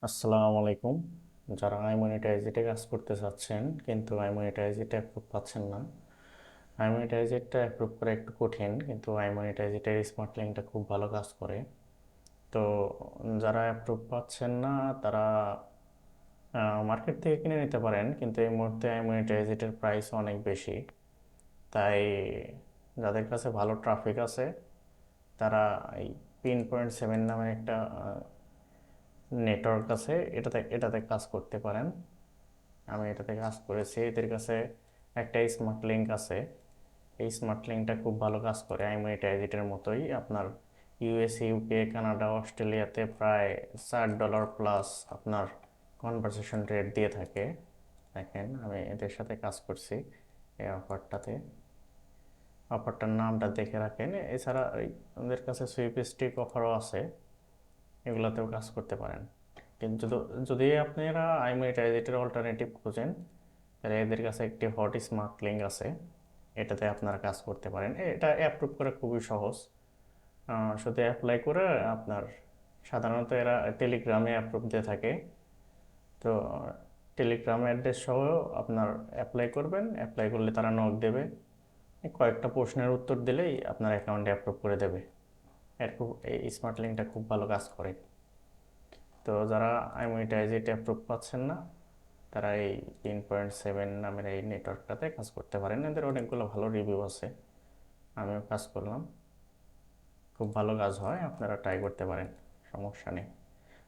আসসালামু আলাইকুম। যারা আইমনিটাইজেটে কাজ করতে চাচ্ছেন কিন্তু আইমনিটাইজেটে অ্যাপ্রুভ পাচ্ছেন না, আইমনিটাইজেটটা অ্যাপ্রুভ করা একটু কঠিন, কিন্তু আইমনিটাইজেটের স্মার্ট লিঙ্কটা খুব ভালো কাজ করে। তো যারা অ্যাপ্রুভ পাচ্ছেন না তারা মার্কেট থেকে কিনে নিতে পারেন, কিন্তু এই মুহূর্তে আইমনিটাইজেটের প্রাইস অনেক বেশি। তাই যাদের কাছে ভালো ট্রাফিক আছে তারা এই Pin.7 নামে একটা নেটওয়ার্ক আছে, এটাতে এটাতে কাজ করতে পারেন। আমি এটাতে কাজ করেছি। এদের কাছে একটা স্মার্ট লিঙ্ক আছে, এই স্মার্ট লিঙ্কটা খুব ভালো কাজ করে আইমনিটাইজেটের মতোই। আপনার ইউএস, ইউকে, কানাডা, অস্ট্রেলিয়াতে প্রায় $4 প্লাস আপনার কনভারসেশন রেট দিয়ে থাকে। দেখেন, আমি এদের সাথে কাজ করছি এই অফারটাতে। অফারটার নামটা দেখে রাখেন। এছাড়া ওদের কাছে সুইপ স্টিক অফারও আছে, এগুলোতেও কাজ করতে পারেন। কিন্তু যদি আপনারা আইমনিটাইজেটের অল্টারনেটিভ খোঁজেন, তাহলে এদের কাছে একটি হট স্মার্ট লিঙ্ক আছে, এটাতে আপনারা কাজ করতে পারেন। এটা অ্যাপ্রুভ করা খুবই সহজ। শুধু অ্যাপ্লাই করে আপনার, সাধারণত এরা টেলিগ্রামে অ্যাপ্রুভ দিয়ে থাকে। তো টেলিগ্রাম অ্যাড্রেস সহ আপনার অ্যাপ্লাই করবেন, অ্যাপ্লাই করলে তারা নক দেবে, কয়েকটা প্রশ্নের উত্তর দিলেই আপনার অ্যাকাউন্টে অ্যাপ্রুভ করে দেবে। অ্যাপ্রুভ, এই স্মার্ট লিঙ্কটা খুব ভালো কাজ করে। তো যারা আইমনিটাইজেট অ্যাপ্রুভ পাচ্ছেন না তারা এই Pin.7 নামের এই নেটওয়ার্কটাতে কাজ করতে পারেন। এদের অনেকগুলো ভালো রিভিউ আছে, আমিও কাজ করলাম, খুব ভালো কাজ হয়, আপনারা ট্রাই করতে পারেন, সমস্যা নেই।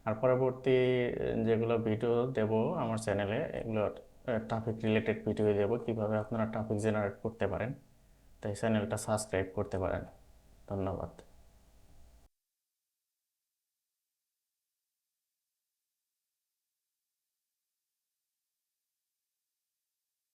আর পরবর্তী যেগুলো ভিডিও দেব আমার চ্যানেলে, এগুলো টপিক রিলেটেড ভিডিও দেব, কীভাবে আপনারা টপিক জেনারেট করতে পারেন। তাই চ্যানেলটা সাবস্ক্রাইব করতে পারেন। ধন্যবাদ।